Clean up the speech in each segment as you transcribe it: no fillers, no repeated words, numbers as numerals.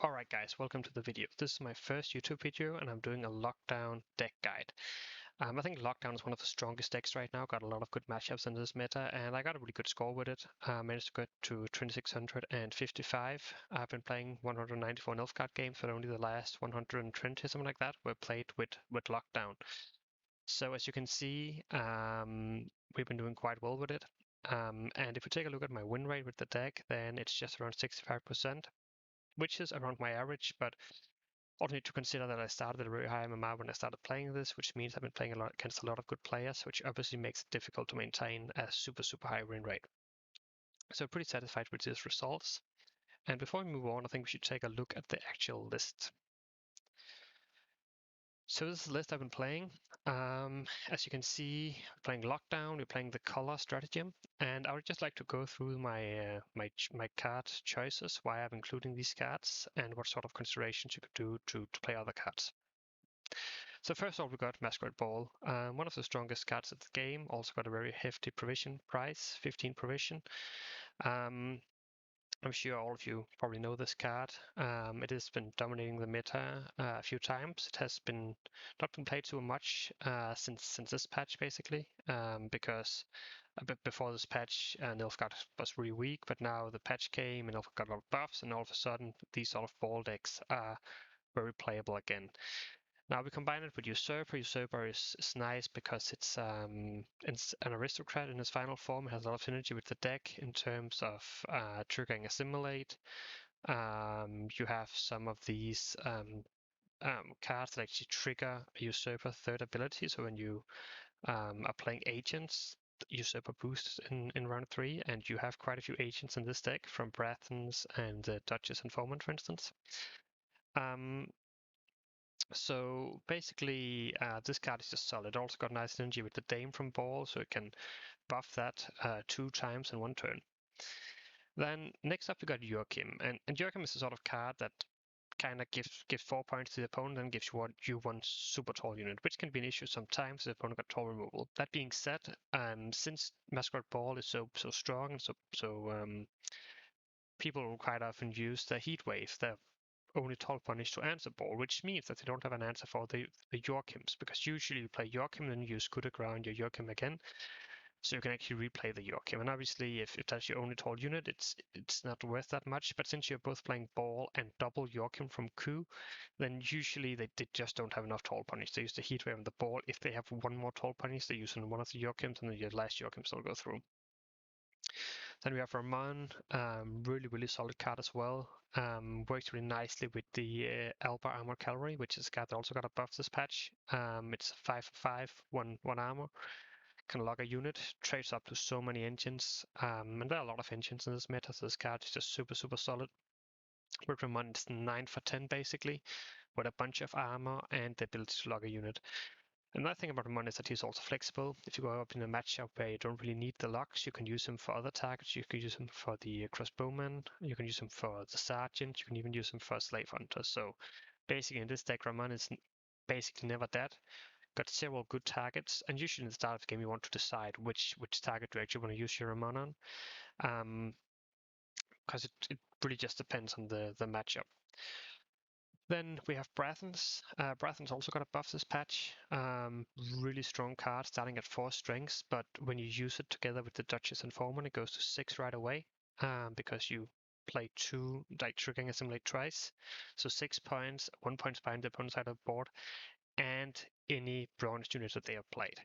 Alright guys, welcome to the video. This is my first YouTube video and I'm doing a lockdown deck guide. I think lockdown is one of the strongest decks right now, got a lot of good matchups in this meta and I got a really good score with it. Managed to get to 2655. I've been playing 194 Nilfgaard games, but only the last 120, something like that, were played with lockdown. So as you can see, we've been doing quite well with it. And if you take a look at my win rate with the deck, then it's just around 65%. Which is around my average, but also need to consider that I started at a very high MMR when I started playing this, which means I've been playing a lot against a lot of good players, which obviously makes it difficult to maintain a super high win rate. So pretty satisfied with these results. And before we move on, I think we should take a look at the actual list. So this is the list I've been playing. As you can see, we're playing Lockdown, we're playing the color stratagem, and I would just like to go through my my card choices, why I'm including these cards, and what sort of considerations you could do to play other cards. So first of all, we got Masquerade Ball, one of the strongest cards of the game, also got a very hefty provision price, 15 provision. I'm sure all of you probably know this card. It has been dominating the meta a few times. It has been not been played too much since this patch, basically, because a bit before this patch, Nilfgaard was really weak, but now the patch came and Nilfgaard got a lot of buffs, and all of a sudden these sort of ball decks are very playable again. Now we combine it with Usurper. Usurper is nice because it's an aristocrat in its final form. It has a lot of synergy with the deck in terms of triggering Assimilate. You have some of these cards that actually trigger a Usurper third ability. So when you are playing agents, Usurper boosts in round 3, and you have quite a few agents in this deck from Brathens and Duchess Informant, for instance. So basically, this card is just solid. Also got nice synergy with the Dame from Ball, so it can buff that 2 times in 1 turn. Then next up we got Joachim, and Joachim is a sort of card that kind of gives 4 points to the opponent and gives you one super tall unit, which can be an issue sometimes if the opponent got tall removal. That being said, since Masquerade Ball is so strong and so people will quite often use the Heat Wave, the only tall punish to answer ball, which means that they don't have an answer for the Joachims, because usually you play Joachim, then you use Coup de Grace on your Joachim again, so you can actually replay the Joachim. And obviously, if that's your only tall unit, it's not worth that much. But since you're both playing ball and double Joachim from Coup, then usually they just don't have enough tall punish. They use the Heat Wave on the ball. If they have one more tall punish, they use on one of the Joachims, and then your last Joachim still go through. Then we have Ramon, really solid card as well. Works really nicely with the Alba Armor Cavalry, which is a card that also got a buff this patch. It's 5/5, 1 armor. Can log a unit, trades up to so many engines, and there are a lot of engines in this meta, so this card is just super solid. With Ramon, it's 9 for 10 basically, with a bunch of armor and the ability to log a unit. Another thing about Ramon is that he's also flexible. If you go up in a matchup where you don't really need the locks, you can use him for other targets. You can use him for the crossbowman, you can use him for the sergeant, you can even use him for slave hunter. So basically in this deck, Ramon is basically never dead. Got several good targets, and usually in the start of the game you want to decide which target you actually want to use your Ramon on. Because it really just depends on the matchup. Then we have Brathens. Brathens also got a buff this patch. Really strong card, starting at 4 strengths, but when you use it together with the Duchess Informant, it goes to 6 right away, because you play 2, like triggering Assimilate twice. So 6 points, 1 point behind the opponent's side of the board, and any bronze units that they have played.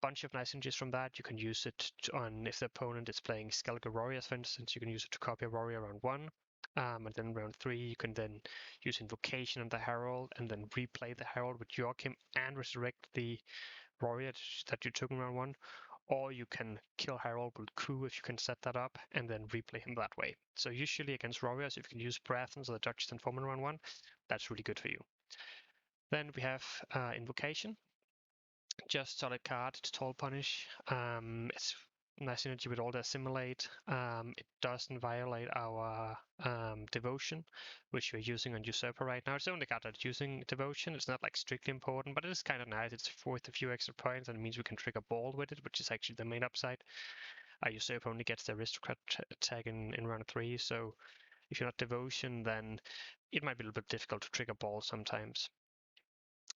Bunch of nice synergies from that. You can use it on if the opponent is playing Skellige Warriors, for instance. You can use it to copy a warrior round 1. And then round 3, you can then use Invocation on the Herald and then replay the Herald with Joachim and resurrect the warrior that you took in round 1. Or you can kill Herald with Coup if you can set that up and then replay him that way. So usually against warriors, if you can use Brathens or the Duchess Informant round 1, that's really good for you. Then we have Invocation. Just solid card, it's tall punish. It's nice synergy with all the Assimilate. It doesn't violate our devotion, which we're using on Usurper right now. It's the only card that's using devotion. It's not like strictly important, but it is kind of nice. It's worth a few extra points, and it means we can trigger ball with it, which is actually the main upside. Usurper only gets the aristocrat tag in round 3, so If you're not Devotion, then it might be a little bit difficult to trigger balls sometimes.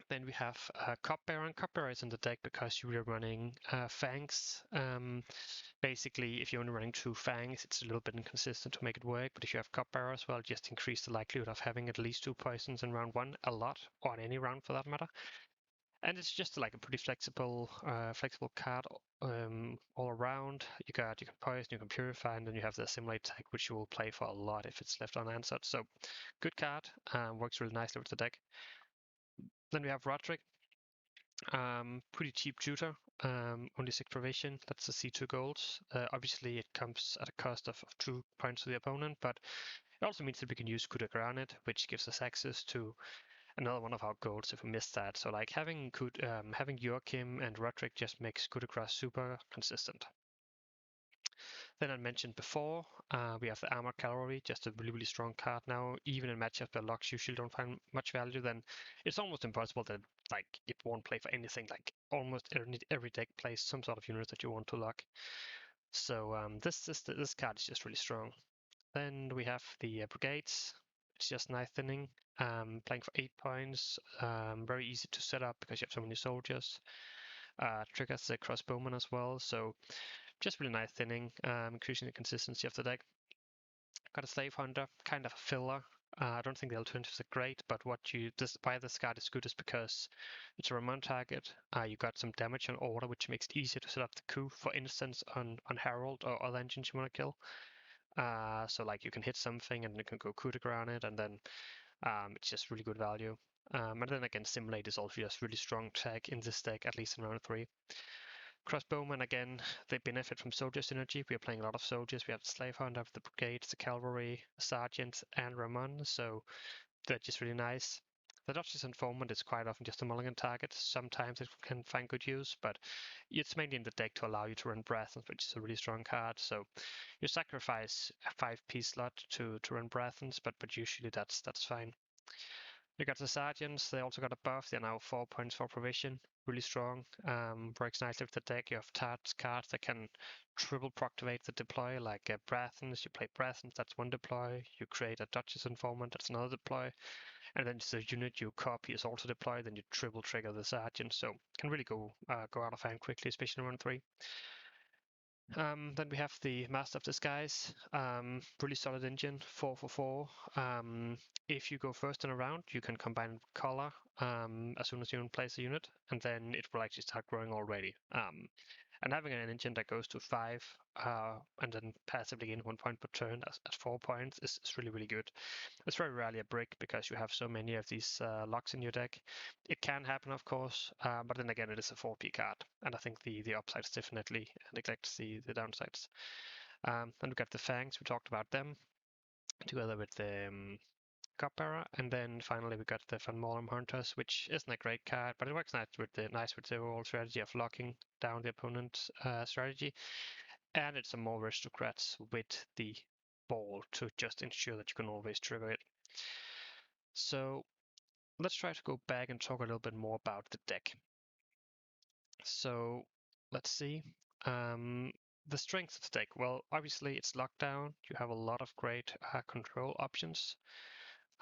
Then we have Cupbearer, and Cupbearer is in the deck because you are running Fangs. Basically, if you're only running 2 Fangs, it's a little bit inconsistent to make it work, but if you have Cupbearer as well, just increase the likelihood of having at least 2 poisons in round 1 a lot, or in any round for that matter. And it's just like a pretty flexible card all around. You can poison, you can purify, and then you have the assimilate tag, which you will play for a lot if it's left unanswered. So good card, works really nicely with the deck. Then we have Roderick, pretty cheap tutor, only 6 provision. That's the C2 golds. Obviously, it comes at a cost of 2 points to the opponent, but it also means that we can use coup de grace on it, which gives us access to another one of our golds if we miss that. So like having Joachim and Roderick just makes coup de grace super consistent. Then I mentioned before, we have the Armor Cavalry, just a really, really strong card now. Even in matchups where locks usually don't find much value, then it's almost impossible that like it won't play for anything. Like almost every deck plays some sort of unit that you want to lock. So this card is just really strong. Then we have the Brigades. It's just nice thinning, playing for 8 points. Very easy to set up because you have so many soldiers. Triggers the crossbowman as well, so just really nice thinning, increasing the consistency of the deck. Got a Slave Hunter, kind of a filler. I don't think the alternatives are great, but why this card is good is because it's a Ramon target. You got some damage on order, which makes it easier to set up the coup, for instance, on Herald or other engines you want to kill. So like you can hit something and you can go coup de grace on it, and then it's just really good value. And then again, Simulate is also just really strong tag in this deck, at least in round 3. Crossbowmen, again, they benefit from soldier synergy. We are playing a lot of soldiers. We have the Slave Hunter, the Brigades, the Cavalry, Sergeants, and Ramon, so they're just really nice. The Duchess Informant is quite often just a Mulligan target. Sometimes it can find good use, but it's mainly in the deck to allow you to run Breathens, which is a really strong card. So you sacrifice a 5-piece slot to run Breathens, but usually that's fine. You got the Sergeants, they also got a buff. They're now 4 points for provision. Really strong. Works nicely with the deck. You have cards that can triple proctivate the deploy, like Breathens. You play Breathens, that's 1 deploy. You create a Duchess Informant, that's another deploy. And then the unit you copy is also deployed, then you triple trigger the Sergeant. So can really go out of hand quickly, especially in round 3. Then we have the Master of Disguise, really solid engine, 4 for 4. If you go first in a round, you can combine color as soon as you place a unit, and then it will actually start growing already. And having an engine that goes to 5 and then passively gain 1 point per turn at 4 points is really, really good. It's very rarely a brick because you have so many of these locks in your deck. It can happen, of course, but then again, it is a 4P card, and I think the upsides definitely neglect the downsides. Then we got the Fangs, we talked about them, together with the Cupbearer, and then finally we got the Ulm Hunters, which isn't a great card, but it works nice with the overall strategy of locking down the opponent's strategy, and it's a more aristocrats with the ball to just ensure that you can always trigger it. So let's try to go back and talk a little bit more about the deck. So let's see. The strengths of the deck. Well, obviously it's lockdown. You have a lot of great control options.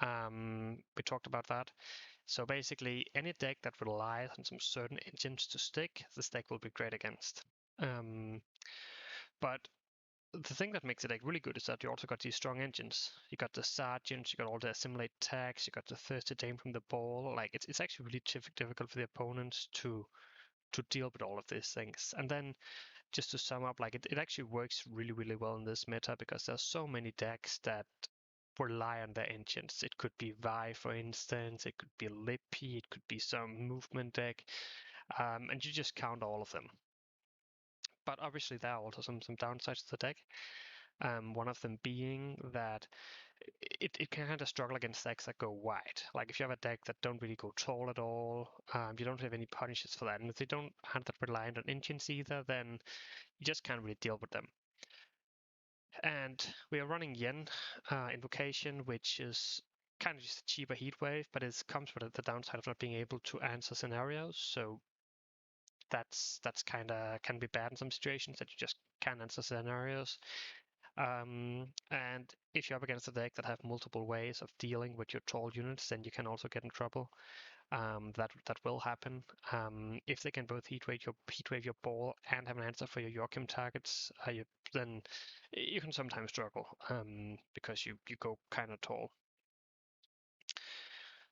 We talked about that. So basically, any deck that relies on some certain engines to stick, this deck will be great against. But the thing that makes the deck really good is that you also got these strong engines. You got the Sergeants, you got all the assimilate tags, you got the Thirsty Dame from the ball. Like it's actually really difficult for the opponents to deal with all of these things. And then just to sum up, like it actually works really, really well in this meta because there's so many decks that rely on their engines. It could be Vi, for instance, it could be Lippy, it could be some movement deck, and you just count all of them. But obviously there are also some downsides to the deck. One of them being that it can kind of struggle against decks that go wide. Like if you have a deck that don't really go tall at all, you don't have any punishes for that, and if they don't have that reliant on engines either, then you just can't really deal with them. And we are running Yen Invocation, which is kind of just a cheaper heat wave, but it comes with the downside of not being able to answer scenarios. So that's kind of can be bad in some situations that you just can't answer scenarios. And if you're up against a deck that have multiple ways of dealing with your tall units, then you can also get in trouble. That will happen. If they can both heatwave your ball and have an answer for your Joachim targets, then you can sometimes struggle because you go kind of tall.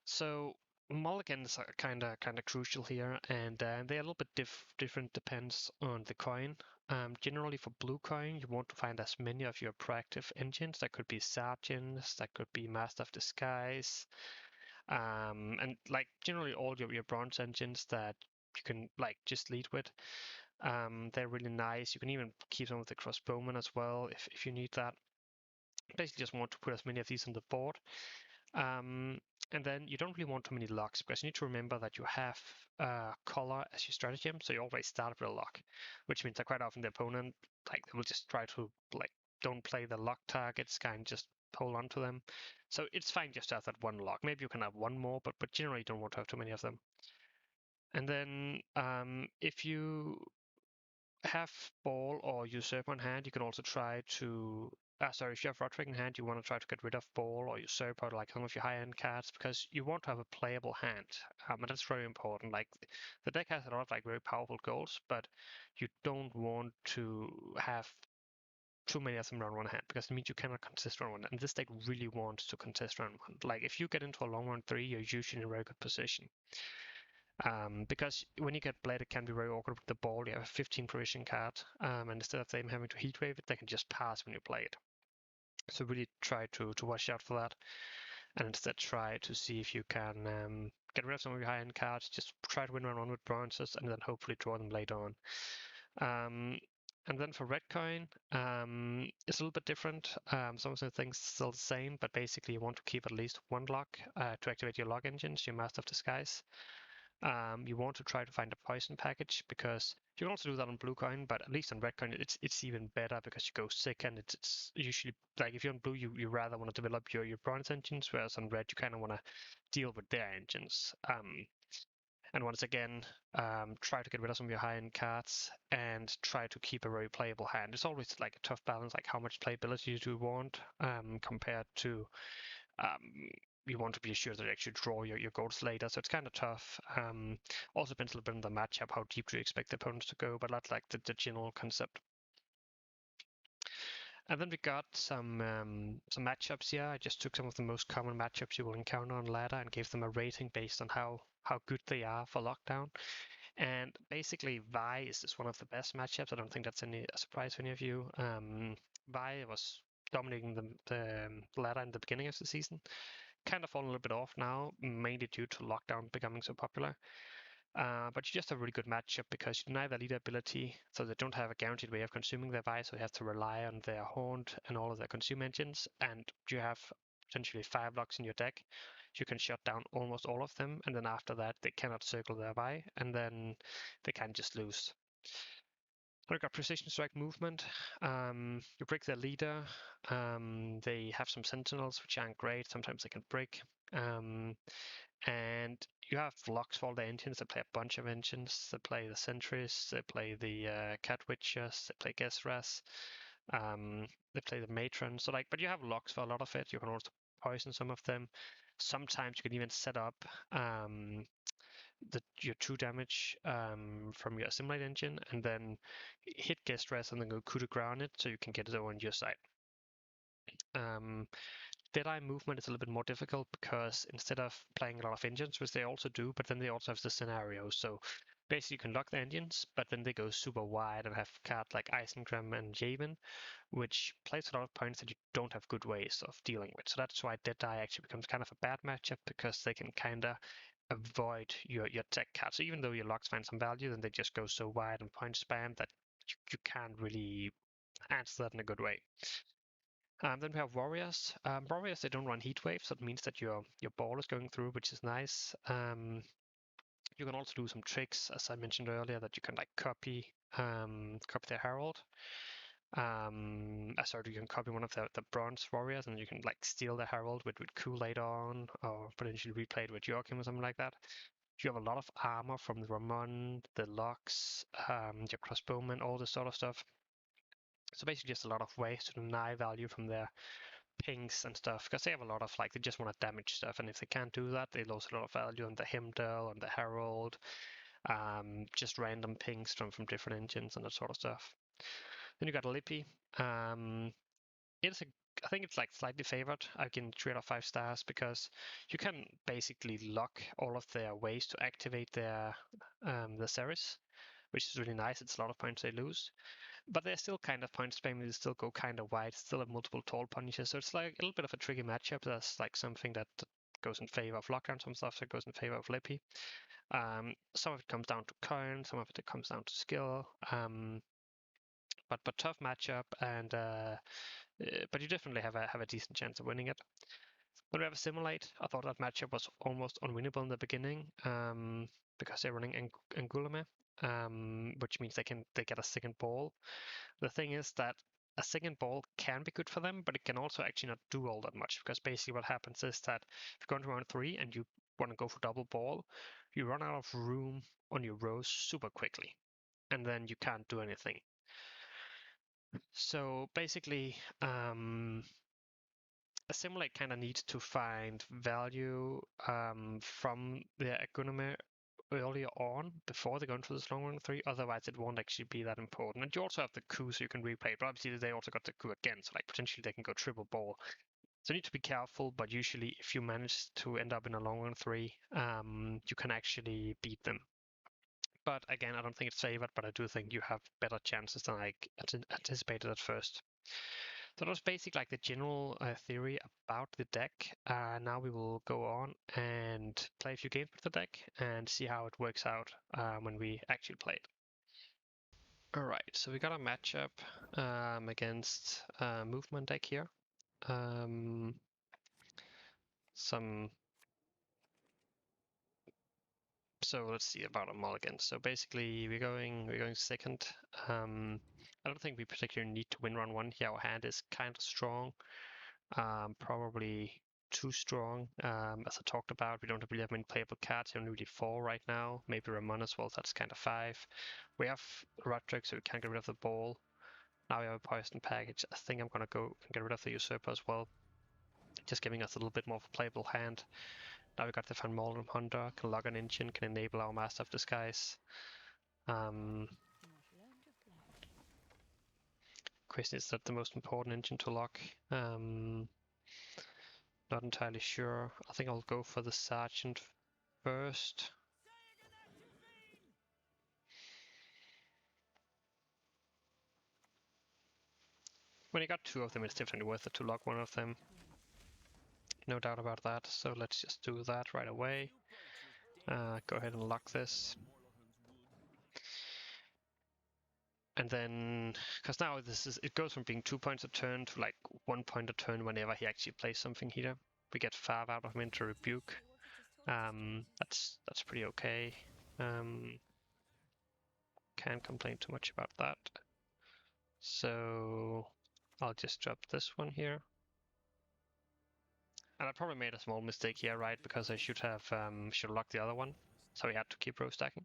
So mulligans are kind of crucial here, and they're a little bit different depends on the coin. Generally for blue coin, you want to find as many of your proactive engines. That could be sergeants, that could be master of disguise, and like generally all your bronze engines that you can like just lead with. They're really nice. You can even keep some of the crossbowmen as well if you need that. Basically just want to put as many of these on the board. And then you don't really want too many locks because you need to remember that you have color as your stratagem, so you always start with a lock, which means that quite often the opponent they will just try to don't play the lock targets, kind of just hold on to them. So it's fine just to have that one lock. Maybe you can have one more, but generally you don't want to have too many of them. And then if you have ball or usurper in hand, you can also try to if you have Roderick in hand, you want to try to get rid of ball or usurper, like some of your high-end cards, because you want to have a playable hand, and that's very important. Like the deck has a lot of very powerful goals, but you don't want to have too many of them round one hand because it means you cannot contest round one. And this deck really wants to contest round one. Like if you get into a long round 3, you're usually in a very good position. Because when you get blade, it can be very awkward with the ball. You have a 15 provision card, and instead of them having to heatwave it, they can just pass when you play it. So really try to watch out for that, and instead try to see if you can get rid of some of your high-end cards. Just try to win round one with bronzes, and then hopefully draw them later on. And then for red coin, it's a little bit different. Some of the things still the same, but basically you want to keep at least one lock to activate your lock engines, your Master of Disguise. You want to try to find a poison package because you can also do that on blue coin, but at least on red coin it's even better because you go sick, and it's usually like if you're on blue you rather want to develop your bronze engines, whereas on red you kind of want to deal with their engines. And once again, try to get rid of some of your high-end cards and try to keep a very playable hand. It's always like a tough balance, like how much playability do you want compared to you want to be sure that you actually draw your goals later. So it's kind of tough. Also depends a little bit on the matchup, how deep do you expect the opponents to go, but that's like the general concept. And then we got some matchups here. I just took some of the most common matchups you will encounter on ladder and gave them a rating based on how good they are for lockdown. And basically, Vi is one of the best matchups. I don't think that's a surprise for any of you. Vi was dominating the ladder in the beginning of the season. Kind of fallen a little bit off now, mainly due to lockdown becoming so popular. But you just have a really good matchup because you deny their leader ability, so they don't have a guaranteed way of consuming their Vi, so you have to rely on their Haunt and all of their consume engines, and you have potentially 5 locks in your deck. You can shut down almost all of them, and then after that they cannot circle their Vi, and then they can just lose. They've got precision strike movement. You break their leader. They have some sentinels, which aren't great. Sometimes they can break. And you have locks for all the engines. They play a bunch of engines. They play the sentries. They play the cat witches. They play Gesras. They play the matrons. So but you have locks for a lot of it. You can also poison some of them. Sometimes you can even set up your 2 damage from your assimilate engine, and then hit Gesras and then go coup de grace on it, so you can get it over on your side. Deadeye movement is a little bit more difficult because instead of playing a lot of engines, which they also do, but then they also have the scenario. So basically you can lock the engines, but then they go super wide and have cards like Eisengram and Javen, which plays a lot of points that you don't have good ways of dealing with. So that's why Deadeye actually becomes kind of a bad matchup, because they can kind of avoid your tech cards. So even though your locks find some value, then they just go so wide and point spam that you can't really answer that in a good way. Then we have warriors. Warriors, they don't run heat waves, so it means that your ball is going through, which is nice. You can also do some tricks, as I mentioned earlier, that you can copy their herald. Sorry, you can copy one of the bronze warriors, and you can steal the herald with coup later on, or potentially replay it with Joachim or something like that. You have a lot of armor from the Ramon, the locks, your crossbowmen, all this sort of stuff. So basically just a lot of ways to deny value from their pings and stuff, because they have a lot of like, they just want to damage stuff, and if they can't do that, they lose a lot of value on the Heimdall, on the Herald, just random pings from different engines and that sort of stuff. Then you got Lippy. I think it's like slightly favored. I can 3 out of 5 stars because you can basically lock all of their ways to activate their the Ceres, which is really nice. It's a lot of points they lose, but they're still kind of point spamming. They still go kind of wide. Still have multiple tall punishes, so it's like a little bit of a tricky matchup. That's like something that goes in favor of lockdown, some stuff that goes in favor of Lippy. Some of it comes down to coin, some of it comes down to skill. But tough matchup, and but you definitely have a decent chance of winning it. When we have a Simulate, I thought that matchup was almost unwinnable in the beginning because they're running Angulame, which means they get a second ball. The thing is that a second ball can be good for them, but it can also actually not do all that much, because basically what happens is that if you go into round 3 and you want to go for double ball, you run out of room on your rows super quickly, and then you can't do anything. So basically, Assimilate kind of needs to find value from the economy earlier on before they go into this long run 3. Otherwise, it won't actually be that important. And you also have the coup, so you can replay it. But obviously, they also got the coup again, so like potentially they can go triple ball. So you need to be careful. But usually, if you manage to end up in a long run 3, you can actually beat them. But again, I don't think it's favored, but I do think you have better chances than I anticipated at first. So that was basically like the general theory about the deck. Now we will go on and play a few games with the deck and see how it works out when we actually play it. All right, so we got a matchup against movement deck here. So let's see about a Mulligan. So basically, we're going second. I don't think we particularly need to win round 1 here. Our hand is kind of strong, probably too strong. As I talked about, we don't really have many playable cards. Only really 4 right now. Maybe Ramon as well. So that's kind of 5. We have Roderick, so we can't get rid of the ball. Now we have a poison package. I think I'm gonna go and get rid of the usurper as well, just giving us a little bit more of a playable hand. Now we got the Ulm Hunger, can log an engine, can enable our Master of Disguise. Question is that the most important engine to lock? Not entirely sure. I think I'll go for the Sergeant first. When you got 2 of them, it's definitely worth it to lock one of them. No doubt about that. So let's just do that right away. Go ahead and lock this. And then, because now it goes from being 2 points a turn to like 1 point a turn whenever he actually plays something here. We get 5 out of him into Rebuke. That's pretty okay. Can't complain too much about that. So I'll just drop this one here. And I probably made a small mistake here, right? Because I should have locked the other one. So we had to keep row stacking.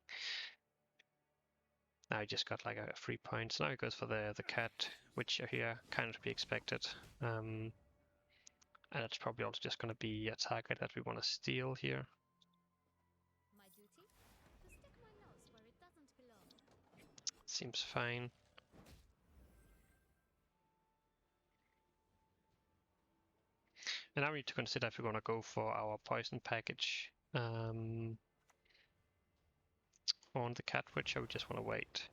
Now he just got like a 3 points. Now he goes for the cat, which are here, kind of to be expected. And it's probably also just going to be a target that we want to steal here. My duty? To stick my nose where it doesn't belong. Seems fine. And now we need to consider if we're going to go for our poison package on the cat witch, or we just want to wait.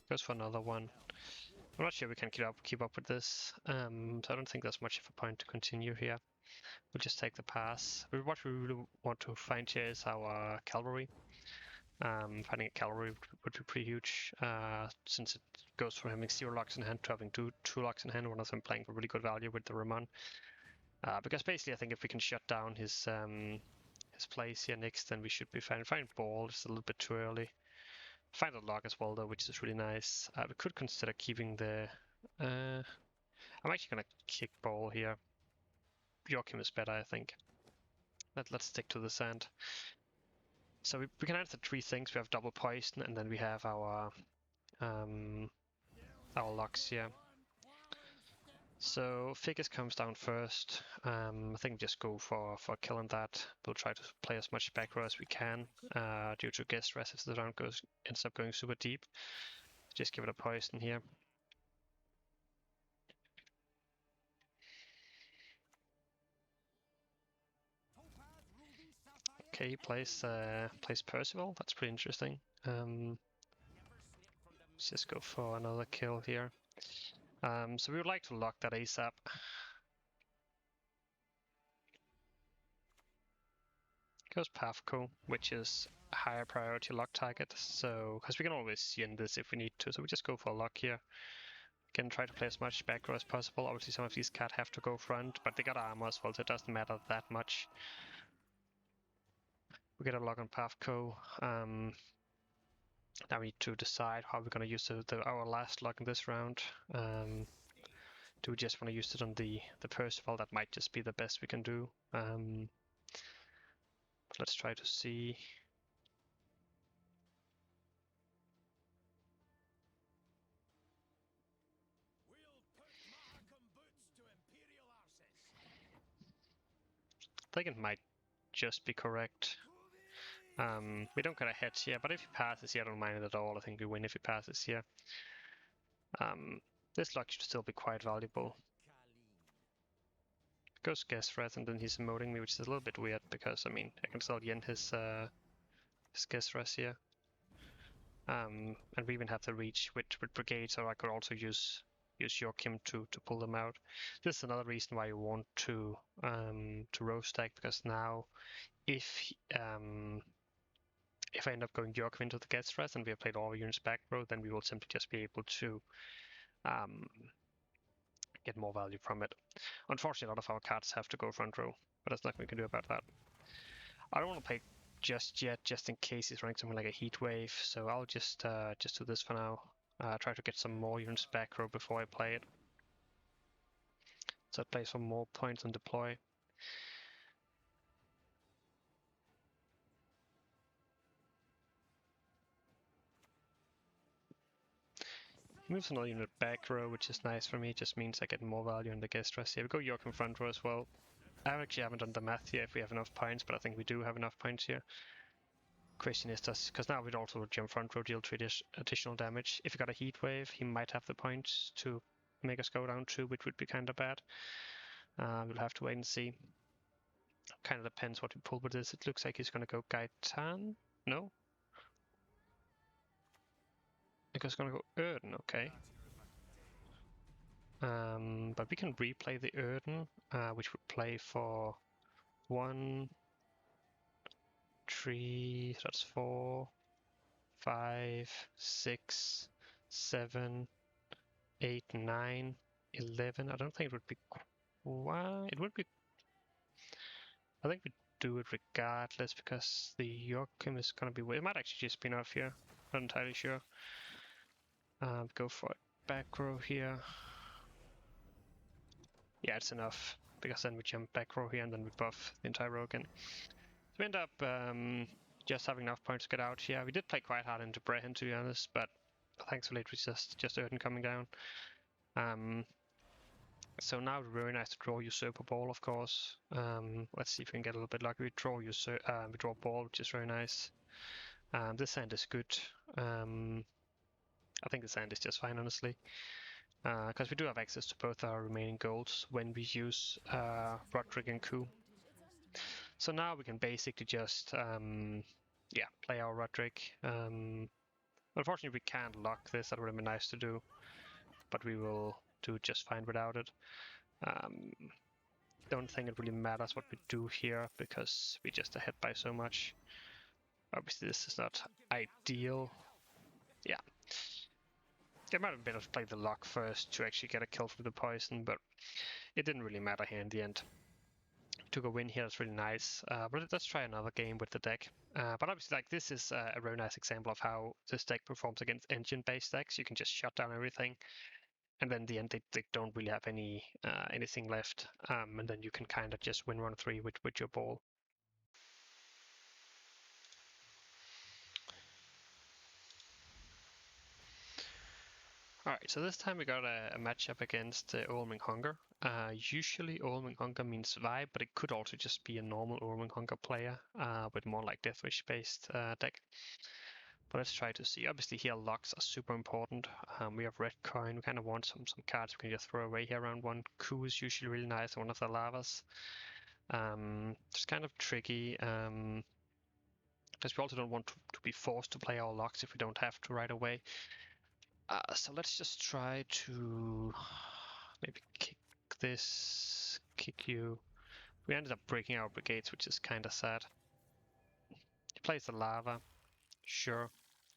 Goes for another one. I'm not sure we can keep up with this, so I don't think there's much of a point to continue here. We'll just take the pass. What we really want to find here is our cavalry. Finding a cavalry would be pretty huge, since it goes from having 0 locks in hand to having two locks in hand, one of them playing for really good value with the Ramon. Because basically I think if we can shut down his plays here next, then we should be fine. Find ball is a little bit too early. Find a lock as well though, which is really nice. We could consider keeping the... I'm actually going to kick ball here. Joachim is better, I think. Let's stick to the sand. So we can answer 3 things. We have double poison, and then we have our our locks here. So Figgis comes down first. I think just go for killing that. We'll try to play as much back row as we can due to guest rest if the round ends up going super deep. Just give it a poison here. Okay, he plays Percival. That's pretty interesting. Let's just go for another kill here. So we would like to lock that ASAP. Goes Pavko, which is a higher priority lock target. So, because we can always yin this if we need to, so we just go for a lock here. Can try to play as much back row as possible. Obviously, some of these cards have to go front, but they got armor as well, so it doesn't matter that much. We get a lock on Pavko. Now we need to decide how we're going to use our last lock in this round. Do we just want to use it on the Percival? That might just be the best we can do. Let's try to see. I think it might just be correct. We don't get a head here, but if he passes here, I don't mind it at all. I think we win if he passes here. This lock should still be quite valuable. Goes guess threat, and then he's emoting me, which is a little bit weird because I mean I can still yen his guess threat here. And we even have the reach with brigade, so I could also use Joachim to pull them out. This is another reason why you want to row stack, because now if I end up going Joachim into the guess threat and we have played all units back row, then we will simply just be able to get more value from it. Unfortunately, a lot of our cards have to go front row, but there's nothing we can do about that. I don't want to play just yet, just in case he's running something like a heat wave, so I'll just do this for now. Try to get some more units back row before I play it. So I play some more points and deploy. He moves another unit back row, which is nice for me. It just means I get more value in the guest stress here. We go York in front row as well. I actually haven't done the math here if we have enough points, but I think we do have enough points here. Question is, because now we'd also jump front row, deal 3 additional damage. If he got a heat wave, he might have the points to make us go down 2, which would be kind of bad. We'll have to wait and see. Kind of depends what we pull with this. It looks like he's going to go Gaetan. No? I think he's going to go Erden, okay. But we can replay the Erden, which would play for 1, 3, so that's 4, 5, 6, 7, 8, 9, 11. I don't think it would be quite. It would be. I think we do it regardless because the Joachim is going to be. It might actually just be enough here. Not entirely sure. Go for it. Back row here. Yeah, it's enough because then we jump back row here and then we buff the entire row again. So we end up just having enough points to get out here. We did play quite hard into Brehen, to be honest, but thankfully it was just Erden coming down. So now it's very nice to draw Usurper Ball, of course. Let's see if we can get a little bit lucky. We draw Ball, which is very nice. This hand is good. I think this hand is just fine, honestly. Because we do have access to both our remaining goals when we use Roderick and Ku. So now we can basically just play our Roderick. Unfortunately, we can't lock this. That would have been nice to do, but we will do just fine without it. Don't think it really matters what we do here because we just ahead by so much. Obviously, this is not ideal. Yeah. It might have been better to play the lock first to actually get a kill from the poison, but it didn't really matter here in the end. Took a win here, that's really nice. But let's try another game with the deck. But obviously, like, this is a very nice example of how this deck performs against engine-based decks. You can just shut down everything, and then in the end they don't really have anything left. And then you can kind of just win round 3 with your ball. Alright, Alright, so this time we got a matchup against Ulm Hunger. Usually Ulm Hunger means Vi, but it could also just be a normal Ulm Hunger player with more like Deathwish based deck. But let's try to see. Obviously here locks are super important. We have red coin, we kind of want some cards we can just throw away here around one. Coup is usually really nice, one of the lavas. It's kind of tricky, because we also don't want to be forced to play our locks if we don't have to right away. So let's just try to maybe kick this, kick you. We ended up breaking our brigades, which is kind of sad. He plays the lava. Sure,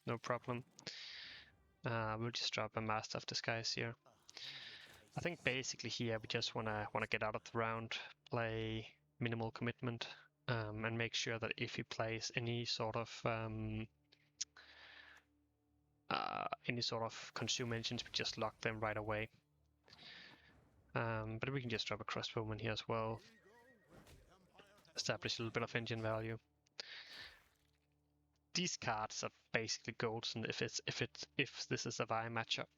no problem. We'll just drop a Master of Disguise here. I think basically here we just wanna get out of the round, play minimal commitment, and make sure that if he plays any sort of consume engines, we just lock them right away. But we can just drop a crossbowman here as well. Establish a little bit of engine value. These cards are basically golden if this is a Vi matchup.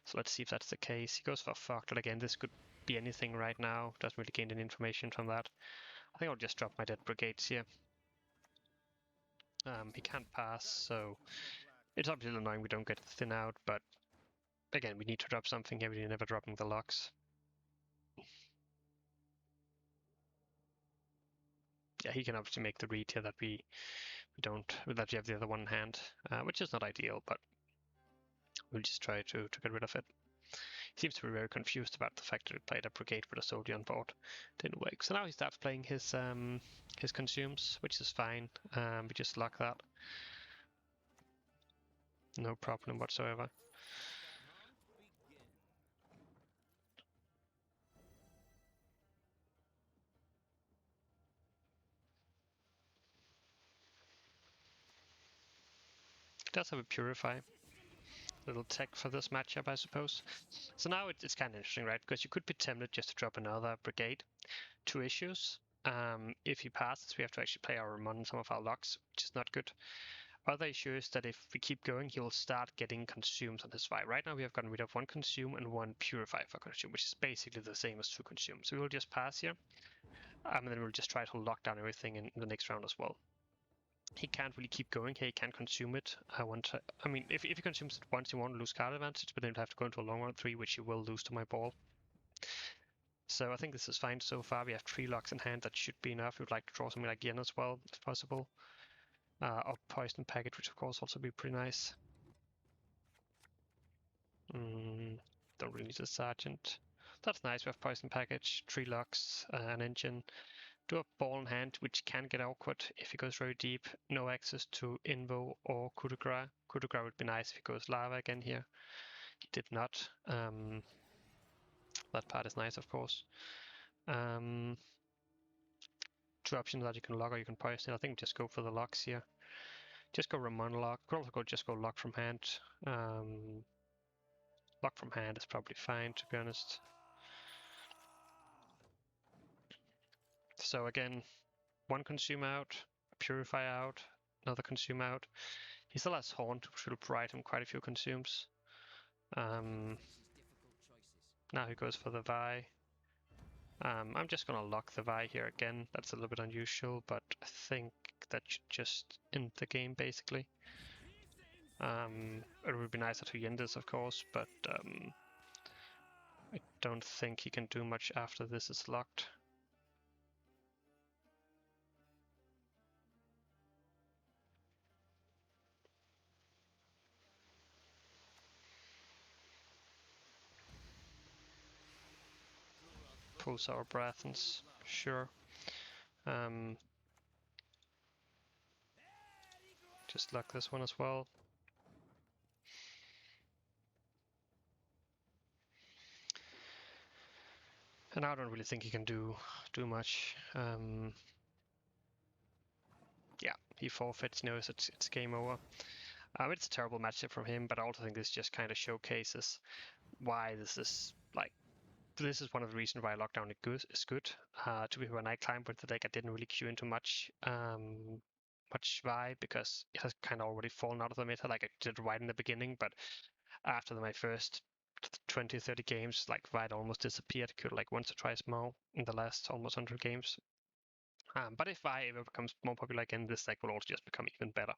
So let's see if that's the case. He goes for fuck, but again, this could be anything right now. Doesn't really gain any information from that. I think I'll just drop my dead brigades here. He can't pass, so it's obviously annoying we don't get thin out, but again, we need to drop something here. We're never dropping the locks. Yeah, he can obviously make the read here that we have the other one in hand, which is not ideal, but we'll just try to get rid of it. He seems to be very confused about the fact that we played a brigade with a soldier on board. Didn't work. So now he starts playing his consumes, which is fine. We just lock that. No problem whatsoever. It does have a Purify. Little tech for this matchup, I suppose. So now it's kind of interesting, right? Because you could be tempted just to drop another brigade. Two issues. If he passes, we have to actually play our Ramon and some of our locks, which is not good. Other issue is that if we keep going, he'll start getting consumes on his Vi. Right now we have gotten rid of one consume and one purify for consume, which is basically the same as two consume. So we will just pass here, and then we'll just try to lock down everything in the next round as well. He can't really keep going here, he can consume it. I mean, if he consumes it once, he won't lose card advantage, but then he'll have to go into a long round 3, which he will lose to my ball. So I think this is fine so far. We have 3 locks in hand, that should be enough. We would like to draw something like Yen as well, if possible. Or poison package, which of course also be pretty nice. Don't really need a sergeant. That's nice. We have poison package, 3 locks, an engine. Do have ball in hand, which can get awkward if he goes very deep. No access to Invo or coup de grace. Coup de grace would be nice if he goes lava again here. He did not. That part is nice, of course. 2 options that you can lock or you can poison. I think just go for the locks here. Just go Ramon lock. Could also just go lock from hand. Lock from hand is probably fine, to be honest. So again, 1 consume out, a purify out, another consume out. He still has Haunt, which will provide him quite a few consumes. Now he goes for the Vi. I'm just going to lock the Vi here again. That's a little bit unusual, but I think that should just end the game, basically. It would be nicer to end this, of course, but I don't think he can do much after this is locked. Pulls our Brathens, sure. Just lock this one as well. And I don't really think he can do much. Yeah, he forfeits, knows it's game over. It's a terrible matchup from him, but I also think this just kind of showcases why this is one of the reasons why Lockdown is good. To be when I climbed with the deck, I didn't really queue into much Vi because it has kind of already fallen out of the meta, like I did right in the beginning. But after my first 20, 30 games, like White almost disappeared. Could like once or twice more in the last almost 100 games. But if I ever becomes more popular again, this deck will also just become even better.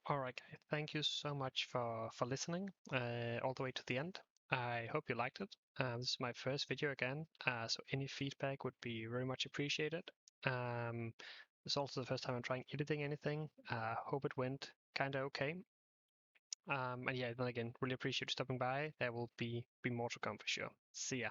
All right, guys. Thank you so much for listening all the way to the end. I hope you liked it. This is my first video again, so any feedback would be very much appreciated. It's also the first time I'm trying editing anything. Hope it went kind of okay. And yeah, then again, really appreciate you stopping by. There will be more to come for sure. See ya.